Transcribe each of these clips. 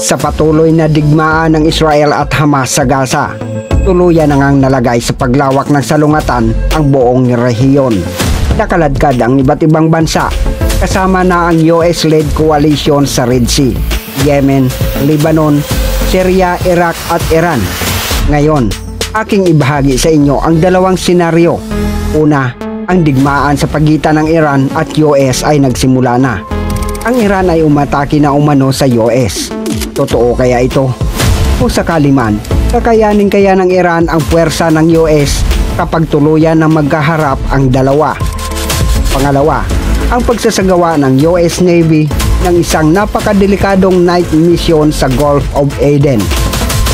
Sa patuloy na digmaan ng Israel at Hamas sa Gaza, tuluyan na ngang nalagay sa paglawak ng salungatan ang buong rehiyon. Nakaladkad ang iba't ibang bansa, kasama na ang US-led coalition sa Red Sea, Yemen, Lebanon, Syria, Iraq at Iran. Ngayon, aking ibahagi sa inyo ang dalawang senaryo. Una, ang digmaan sa pagitan ng Iran at US ay nagsimula na. Ang Iran ay umatake na umano sa US. Totoo kaya ito? Kung sakali man, kakayanin kaya ng Iran ang puwersa ng US kapag tuluyan na magkaharap ang dalawa? Pangalawa, ang pagsasagawa ng US Navy ng isang napakadelikadong night mission sa Gulf of Aden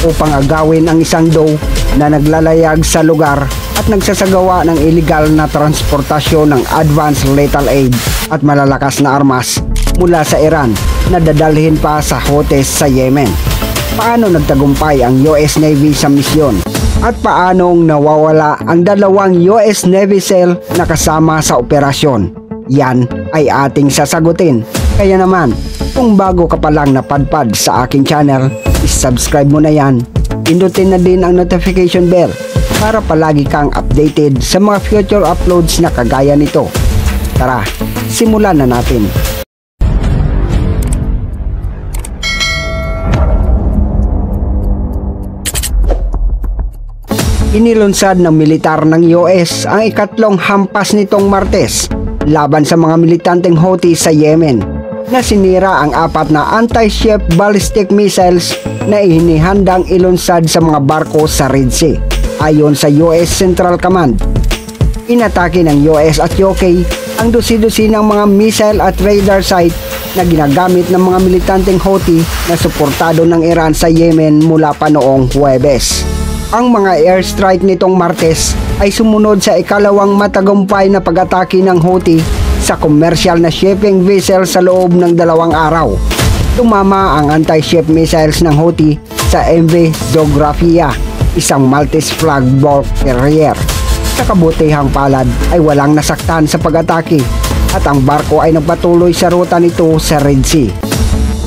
upang agawin ang isang dhow na naglalayag sa lugar at nagsasagawa ng illegal na transportasyon ng advanced lethal aid at malalakas na armas mula sa Iran na dadalhin pa sa Houthis sa Yemen. Paano nagtagumpay ang US Navy sa misyon? At paanong nawawala ang dalawang US Navy SEAL na kasama sa operasyon? Yan ay ating sasagutin. Kaya naman, kung bago ka pa lang napadpad sa aking channel, subscribe mo na yan. Pindutin na din ang notification bell para palagi kang updated sa mga future uploads na kagaya nito. Tara, simulan na natin. Inilunsad ng militar ng US ang ikatlong hampas nitong Martes laban sa mga militanteng Houthi sa Yemen na sinira ang apat na anti-ship ballistic missiles na inihandang ilunsad sa mga barko sa Red Sea. Ayon sa US Central Command, inatake ng US at UK ang dusi-dusi ng mga missile at radar site na ginagamit ng mga militanteng Houthi na suportado ng Iran sa Yemen mula pa noong Huwebes. Ang mga airstrike nitong Martes ay sumunod sa ikalawang matagumpay na pag-atake ng Houthi sa komersyal na shipping vessel sa loob ng 2 araw. Tumama ang anti-ship missiles ng Houthi sa MV Zographia, isang Maltese flag bulk carrier. Sa kabutihang palad ay walang nasaktan sa pag-atake at ang barko ay nagpatuloy sa ruta nito sa Red Sea.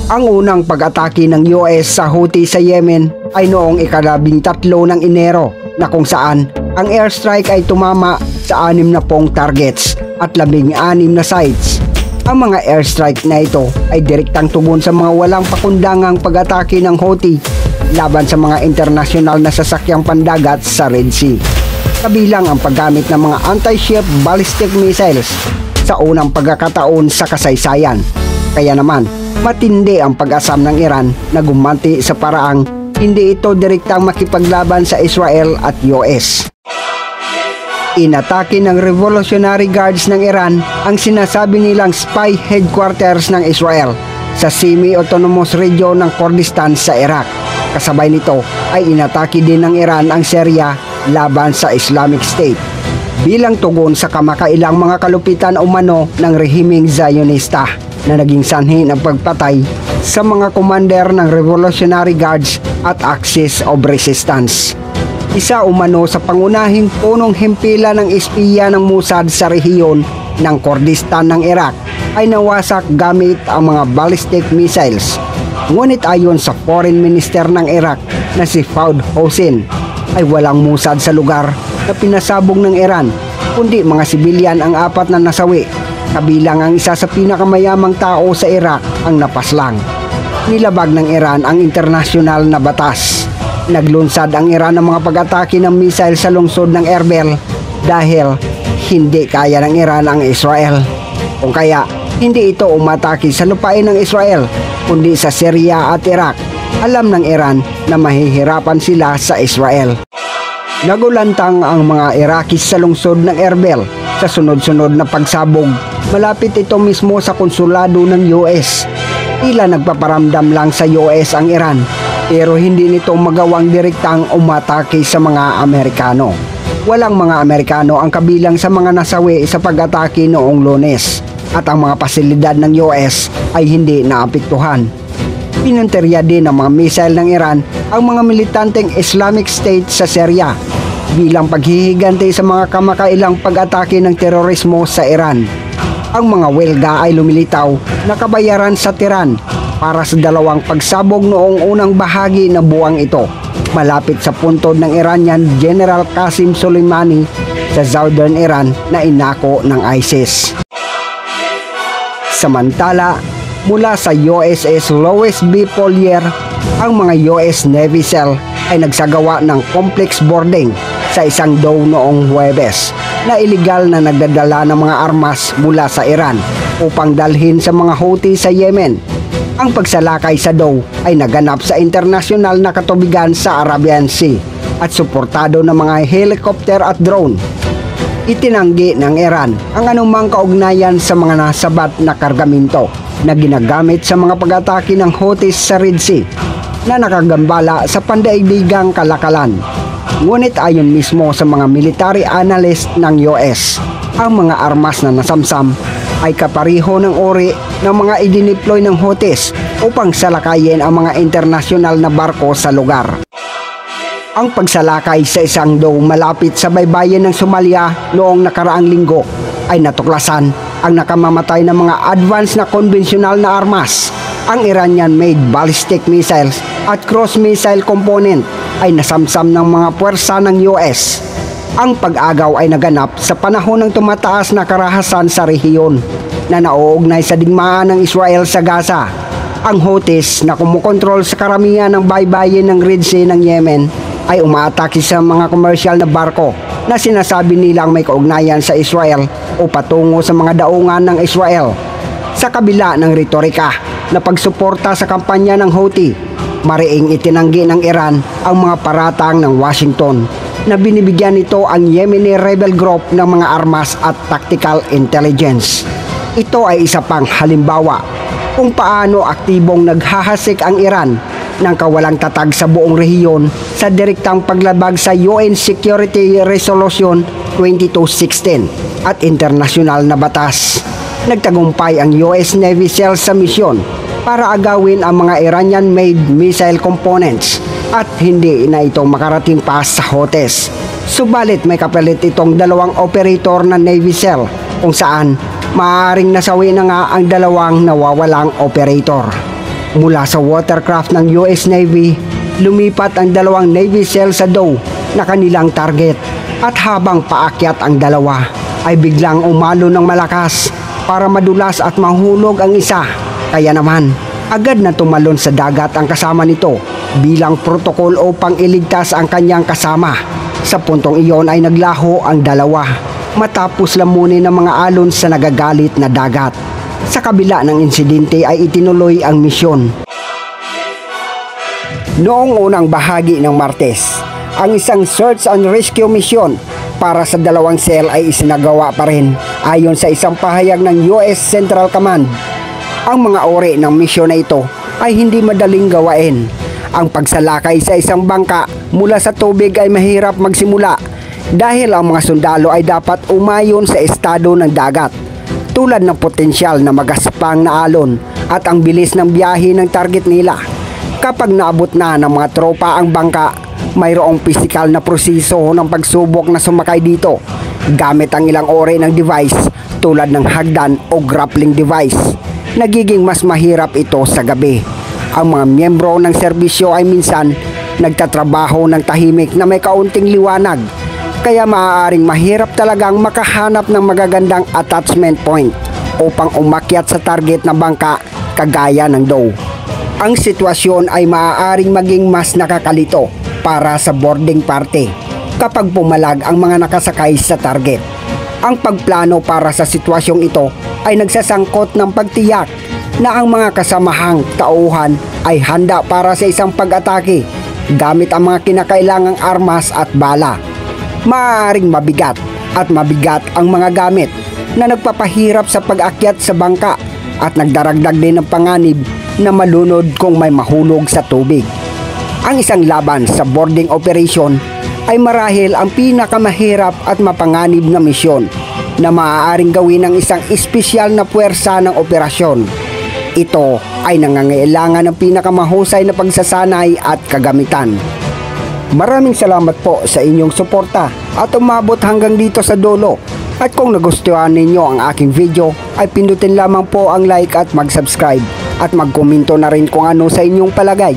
Ang unang pag-atake ng US sa Houthi sa Yemen ay noong ika-13 ng Enero na kung saan ang airstrike ay tumama sa 6 na targets at 16 na sites. Ang mga airstrike na ito ay direktang tugon sa mga walang pakundangang pag-atake ng Houthi laban sa mga internasyonal na sasakyang pandagat sa Red Sea. Kabilang ang paggamit ng mga anti-ship ballistic missiles sa unang pagkakataon sa kasaysayan. Kaya naman, matindi ang pag-asam ng Iran na gumanti sa paraang hindi ito direktang makipaglaban sa Israel at US. Inatake ng Revolutionary Guards ng Iran ang sinasabi nilang spy headquarters ng Israel sa semi-autonomous region ng Kurdistan sa Iraq. Kasabay nito ay inatake din ng Iran ang Syria laban sa Islamic State bilang tugon sa kamakailang mga kalupitan umano ng rehimeng Zionista na naging sanhi ng pagpatay sa mga commander ng Revolutionary Guards at Axis of Resistance. Isa umano sa pangunahing punong hempila ng espiya ng Mossad sa rehiyon ng Kurdistan ng Iraq ay nawasak gamit ang mga ballistic missiles. Ngunit ayon sa Foreign Minister ng Iraq na si Fouad Hossein ay walang Mossad sa lugar na pinasabog ng Iran, kundi mga sibilyan ang 4 na nasawi. Kabilang ang isa sa pinakamayamang tao sa Iraq ang napaslang. Nilabag ng Iran ang internasyonal na batas. Naglunsad ang Iran ng mga pag-atake ng missile sa lungsod ng Erbil dahil hindi kaya ng Iran ang Israel. Kung kaya, hindi ito umatake sa lupain ng Israel, kundi sa Syria at Iraq. Alam ng Iran na mahihirapan sila sa Israel. Nagulantang ang mga Iraqis sa lungsod ng Erbil sa sunod-sunod na pagsabog. Malapit ito mismo sa konsulado ng US. Tila nagpaparamdam lang sa US ang Iran, pero hindi nito magawang direktang umatake sa mga Amerikano. Walang mga Amerikano ang kabilang sa mga nasawi sa pag-atake noong Lunes at ang mga pasilidad ng US ay hindi naapektuhan. Pinunterya din ng mga missile ng Iran ang mga militanteng Islamic State sa Syria bilang paghihiganti sa mga kamakailang pag-atake ng terorismo sa Iran. Ang mga welga ay lumilitaw na kabayaran sa Tehran para sa dalawang pagsabog noong unang bahagi ng buwang ito, malapit sa puntod ng Iranian General Qasem Soleimani sa southern Iran na inako ng ISIS. Samantala, mula sa USS Louis B. Collier, ang mga US Navy SEAL ay nagsagawa ng complex boarding sa isang dhow noong Huwebes na iligal na nagdadala ng mga armas mula sa Iran upang dalhin sa mga Houthi sa Yemen. Ang pagsalakay sa dhow ay naganap sa internasyonal na katubigan sa Arabian Sea at suportado ng mga helicopter at drone. Itinanggi ng Iran ang anumang kaugnayan sa mga nasabat na kargamento na ginagamit sa mga pag-atake ng Houthis sa Red Sea na nakagambala sa pandaigdigang kalakalan. Ngunit ayon mismo sa mga military analyst ng US, ang mga armas na nasamsam ay kapariho ng uri ng mga idineploy ng Houthis upang salakayin ang mga internasyonal na barko sa lugar. Ang pagsalakay sa isang dhow malapit sa baybayin ng Somalia noong nakaraang linggo ay natuklasan ang nakamamatay ng mga advanced na konbensyonal na armas. Ang Iranian-made ballistic missiles at cross-missile component ay nasamsam ng mga puwersa ng US. Ang pag-agaw ay naganap sa panahon ng tumataas na karahasan sa rehiyon na nauugnay sa digmaan ng Israel sa Gaza. Ang Houthis na kumukontrol sa karamihan ng baybayin ng Red Sea ng Yemen ay umaatake sa mga komersyal na barko na sinasabi nilang may kaugnayan sa Israel o patungo sa mga daungan ng Israel. Sa kabila ng retorika na pagsuporta sa kampanya ng Houthi, mariing itinanggi ng Iran ang mga paratang ng Washington na binibigyan nito ang Yemeni rebel group ng mga armas at tactical intelligence. Ito ay isa pang halimbawa kung paano aktibong naghahasik ang Iran ng kawalang tatag sa buong rehiyon sa direktang paglabag sa UN Security Resolution 2216 at internasyonal na batas. Nagtagumpay ang US Navy SEAL sa misyon para agawin ang mga Iranian-made missile components at hindi na ito makarating pa sa Houthis. Subalit may kapalit itong dalawang operator na Navy SEAL kung saan maaaring nasawi na nga ang dalawang nawawalang operator. Mula sa watercraft ng US Navy, lumipat ang dalawang Navy SEAL sa dhow na kanilang target at habang paakyat ang dalawa ay biglang umalo ng malakas para madulas at mahulog ang isa. Kaya naman, agad na tumalon sa dagat ang kasama nito bilang protokol upang iligtas ang kanyang kasama. Sa puntong iyon ay naglaho ang dalawa matapos lamunin ng mga alon sa nagagalit na dagat. Sa kabila ng insidente ay itinuloy ang misyon. Noong unang bahagi ng Martes, ang isang search and rescue mission para sa dalawang SEAL ay isinagawa pa rin ayon sa isang pahayag ng US Central Command. Ang mga uri ng misyon na ito ay hindi madaling gawain. Ang pagsalakay sa isang bangka mula sa tubig ay mahirap magsimula dahil ang mga sundalo ay dapat umayon sa estado ng dagat, tulad ng potensyal na magaspang na alon at ang bilis ng biyahe ng target nila. Kapag naabot na ng mga tropa ang bangka, mayroong pisikal na proseso ng pagsubok na sumakay dito gamit ang ilang uri ng device tulad ng hagdan o grappling device. Nagiging mas mahirap ito sa gabi. Ang mga miyembro ng serbisyo ay minsan nagtatrabaho ng tahimik na may kaunting liwanag, kaya maaaring mahirap talagang makahanap ng magagandang attachment point upang umakyat sa target na bangka kagaya ng dhow. Ang sitwasyon ay maaaring maging mas nakakalito para sa boarding party kapag pumalag ang mga nakasakay sa target. Ang pagplano para sa sitwasyong ito ay nagsasangkot ng pagtiyak na ang mga kasamahang tauhan ay handa para sa isang pag-atake gamit ang mga kinakailangang armas at bala. Maaaring mabigat ang mga gamit na nagpapahirap sa pag-akyat sa bangka at nagdaragdag din ng panganib na malunod kung may mahulog sa tubig. Ang isang laban sa boarding operation ay marahil ang pinakamahirap at mapanganib na misyon na maaaring gawin ng isang espesyal na puwersa ng operasyon. Ito ay nangangailangan ng pinakamahusay na pagsasanay at kagamitan. Maraming salamat po sa inyong suporta at umabot hanggang dito sa dulo. At kung nagustuhan ninyo ang aking video ay pindutin lamang po ang like at mag-subscribe. at magkomento na rin kung ano sa inyong palagay.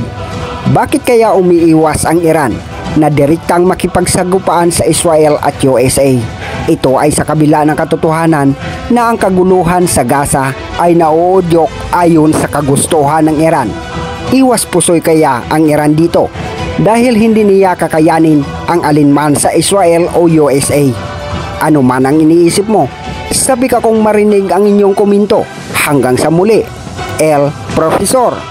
Bakit kaya umiiwas ang Iran na direktang makipagsagupaan sa Israel at USA? Ito ay sa kabila ng katotohanan na ang kaguluhan sa Gaza ay nauudyok ayon sa kagustuhan ng Iran. Iwas pusoy kaya ang Iran dito dahil hindi niya kakayanin ang alinman sa Israel o USA? Ano man ang iniisip mo, sabi ka kung marinig ang inyong komento. Hanggang sa muli, El Profesor.